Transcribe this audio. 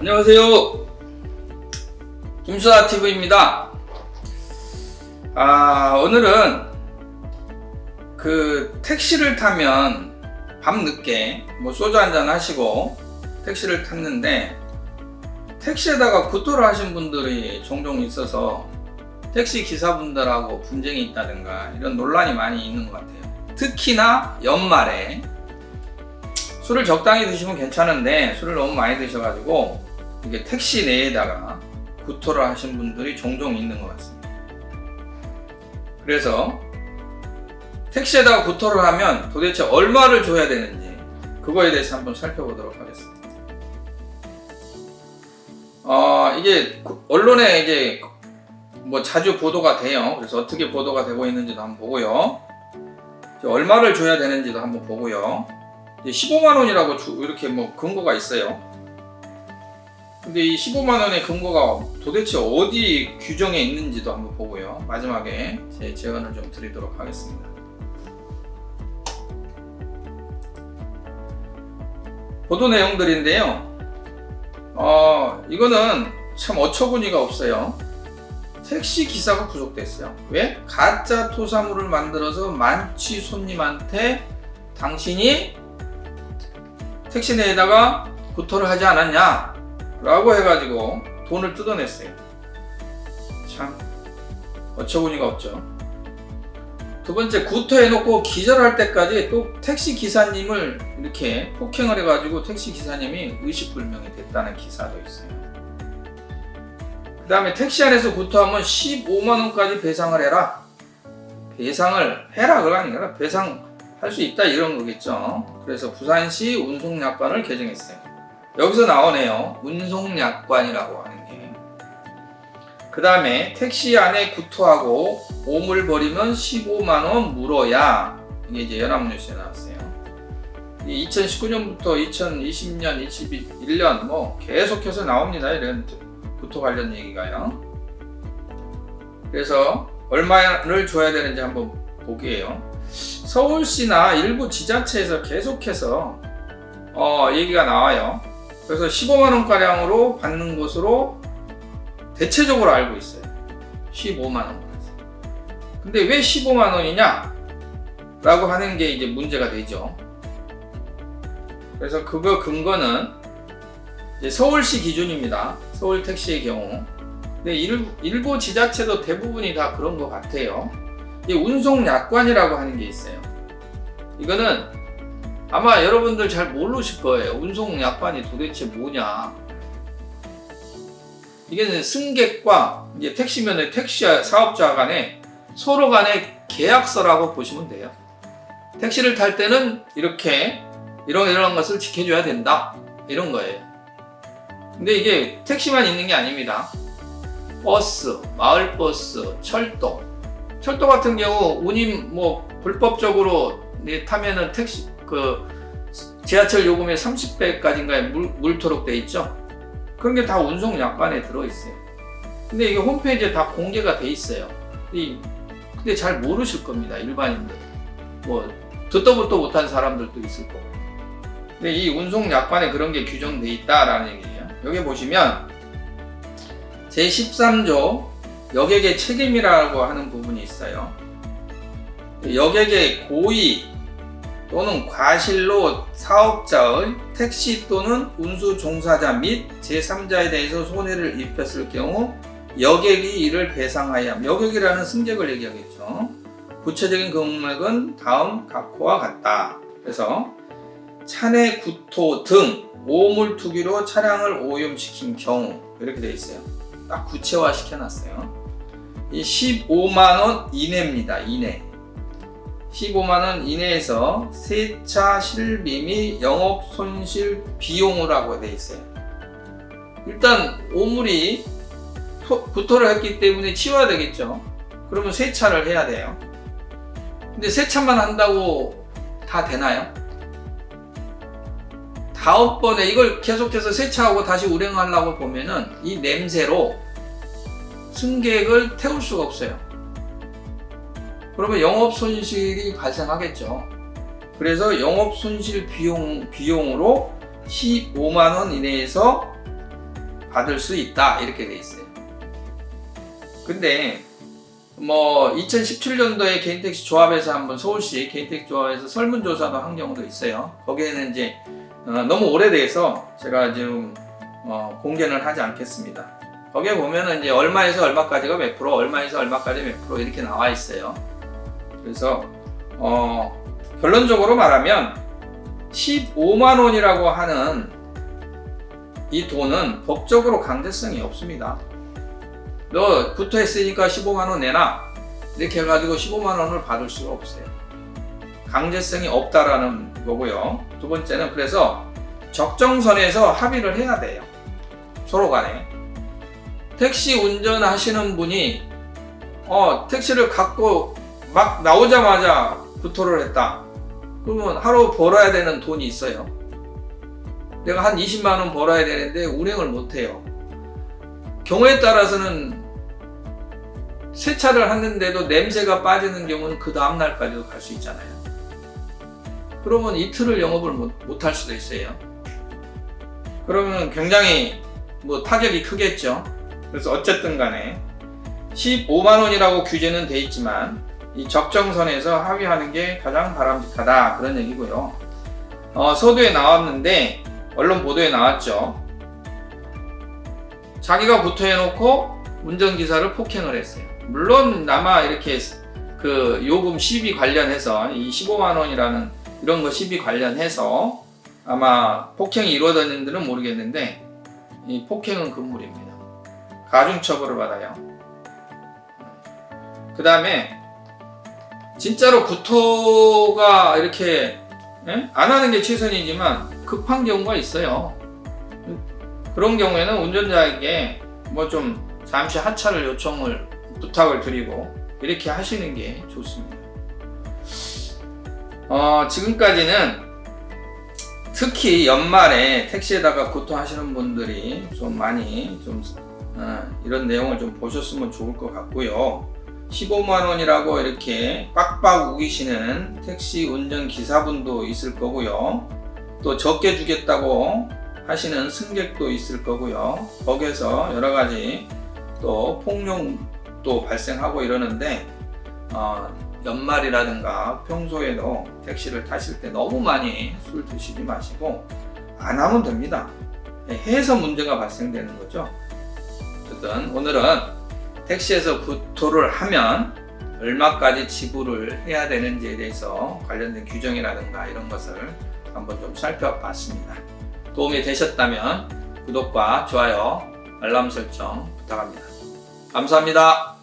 안녕하세요. 김수아TV입니다. 오늘은 택시를 타면 밤늦게 소주 한잔 하시고 택시를 탔는데 택시에다가 구토를 하신 분들이 종종 있어서 택시 기사분들하고 분쟁이 있다든가 이런 논란이 많이 있는 것 같아요. 특히나 연말에 술을 적당히 드시면 괜찮은데 술을 너무 많이 드셔가지고 이게 택시 내에다가 구토를 하신 분들이 종종 있는 것 같습니다. 그래서 택시에다가 구토를 하면 도대체 얼마를 줘야 되는지 그거에 대해서 한번 살펴보도록 하겠습니다. 이게 언론에 이제 자주 보도가 돼요. 그래서 어떻게 보도가 되고 있는지도 한번 보고요. 얼마를 줘야 되는지도 한번 보고요. 15만 원이라고 이렇게 근거가 있어요. 근데 이 15만 원의 근거가 도대체 어디 규정에 있는지도 한번 보고요. 마지막에 제 제언을 좀 드리도록 하겠습니다. 보도 내용들인데요. 이거는 참 어처구니가 없어요. 택시 기사가 구속됐어요. 왜? 가짜 토사물을 만들어서 만취 손님한테 당신이 택시 내에다가 구토를 하지 않았냐 라고 해가지고 돈을 뜯어냈어요. 참 어처구니가 없죠. 두 번째, 구토해놓고 기절할 때까지 또 택시 기사님을 이렇게 폭행을 해가지고 택시 기사님이 의식불명이 됐다는 기사도 있어요. 그 다음에 택시 안에서 구토하면 15만원까지 배상을 해라. 배상을 해라 그거 아니라 배상할 수 있다 이런 거겠죠. 그래서 부산시 운송약관을 개정했어요. 여기서 나오네요. 운송약관이라고 하는 게. 그 다음에 택시 안에 구토하고 오물 버리면 15만원 물어야, 이게 이제 연합뉴스에 나왔어요. 2019년부터 2020년, 21년 계속해서 나옵니다. 이런 구토 관련 얘기가요. 그래서 얼마를 줘야 되는지 한번 보게요. 서울시나 일부 지자체에서 계속해서 얘기가 나와요. 그래서 15만원가량으로 받는 것으로 대체적으로 알고 있어요. 15만원. 근데 왜 15만원이냐? 라고 하는 게 이제 문제가 되죠. 그래서 그거 근거는 이제 서울시 기준입니다. 서울 택시의 경우. 근데 일부 지자체도 대부분이 다 그런 것 같아요. 이 운송약관이라고 하는 게 있어요. 이거는 아마 여러분들 잘 모르실 거예요. 운송약관이 도대체 뭐냐. 이게 승객과 이제 택시면의 택시 사업자 간에 서로 간의 계약서라고 보시면 돼요. 택시를 탈 때는 이렇게 이런 것을 지켜줘야 된다. 이런 거예요. 근데 이게 택시만 있는 게 아닙니다. 버스, 마을버스, 철도 같은 경우 운임 불법적으로 타면은 택시 지하철 요금의 30배까지인가에 물토록 돼 있죠. 그런 게 다 운송약관에 들어있어요. 근데 이게 홈페이지에 다 공개가 돼 있어요. 근데 잘 모르실 겁니다. 일반인들. 듣도 보도 못한 사람들도 있을 거고. 근데 이 운송약관에 그런 게 규정돼 있다라는 얘기예요. 여기 보시면 제13조 여객의 책임이라고 하는 부분이 있어요. 여객의 고의 또는 과실로 사업자의 택시 또는 운수 종사자 및 제3자에 대해서 손해를 입혔을 경우 여객이 이를 배상하여야 함. 여객이라는 승객을 얘기하겠죠. 구체적인 금액은 다음 각호와 같다. 그래서 차내 구토 등 오물 투기로 차량을 오염시킨 경우 이렇게 되어 있어요. 딱 구체화 시켜놨어요. 이 15만원 이내입니다. 이내. 15만원 이내에서 세차 실비 및 영업손실 비용이라고 되어 있어요. 일단 오물이 구토를 했기 때문에 치워야 되겠죠. 그러면 세차를 해야 돼요. 근데 세차만 한다고 다 되나요? 다음번에 이걸 계속해서 세차하고 다시 운행하려고 보면은 이 냄새로 승객을 태울 수가 없어요. 그러면 영업손실이 발생하겠죠. 그래서 영업손실 비용으로 15만원 이내에서 받을 수 있다 이렇게 돼 있어요. 근데 뭐 2017년도에 개인택시 조합에서 한번 서울시 개인택시 조합에서 설문조사도 한 경우도 있어요. 거기에는 이제 너무 오래돼서 제가 지금 공개는 하지 않겠습니다. 거기에 보면은 이제 얼마에서 얼마까지가 몇 프로, 얼마에서 얼마까지 몇 프로 이렇게 나와 있어요. 그래서 결론적으로 말하면 15만 원이라고 하는 이 돈은 법적으로 강제성이 없습니다. 너 구토했으니까 15만 원 내놔 이렇게 해가지고 15만 원을 받을 수가 없어요. 강제성이 없다라는 거고요. 두 번째는 그래서 적정선에서 합의를 해야 돼요. 서로 간에. 택시 운전하시는 분이 택시를 갖고 막 나오자마자 구토를 했다. 그러면 하루 벌어야 되는 돈이 있어요. 내가 한 20만 원 벌어야 되는데 운행을 못 해요. 경우에 따라서는 세차를 했는데도 냄새가 빠지는 경우는 그 다음 날까지도 갈 수 있잖아요. 그러면 이틀을 영업을 못 할 수도 있어요. 그러면 굉장히 타격이 크겠죠. 그래서 어쨌든 간에 15만 원이라고 규제는 돼 있지만 이 적정선에서 합의하는 게 가장 바람직하다 그런 얘기고요. 서두에 나왔는데 언론 보도에 나왔죠. 자기가 구토해놓고 운전기사를 폭행을 했어요. 물론 아마 이렇게 그 요금 시비 관련해서 이 15만 원이라는 이런 거 시비 관련해서 아마 폭행이 이루어졌는지는 모르겠는데 이 폭행은 금물입니다. 가중처벌을 받아요. 그 다음에 진짜로 구토가 이렇게 안 하는 게 최선이지만 급한 경우가 있어요. 그런 경우에는 운전자에게 좀 잠시 하차를 요청을 부탁을 드리고 이렇게 하시는 게 좋습니다. 지금까지는 특히 연말에 택시에다가 구토하시는 분들이 좀 많이 이런 내용을 좀 보셨으면 좋을 것 같고요. 15만 원이라고 이렇게 빡빡 우기시는 택시 운전 기사분도 있을 거고요. 또 적게 주겠다고 하시는 승객도 있을 거고요. 거기에서 여러 가지 또 폭력도 발생하고 이러는데 연말이라든가 평소에도 택시를 타실 때 너무 많이 술 드시지 마시고 안 하면 됩니다. 해서 문제가 발생되는 거죠. 어쨌든 오늘은 택시에서 구토를 하면 얼마까지 지불을 해야 되는지에 대해서 관련된 규정이라든가 이런 것을 한번 좀 살펴봤습니다. 도움이 되셨다면 구독과 좋아요, 알람 설정 부탁합니다. 감사합니다.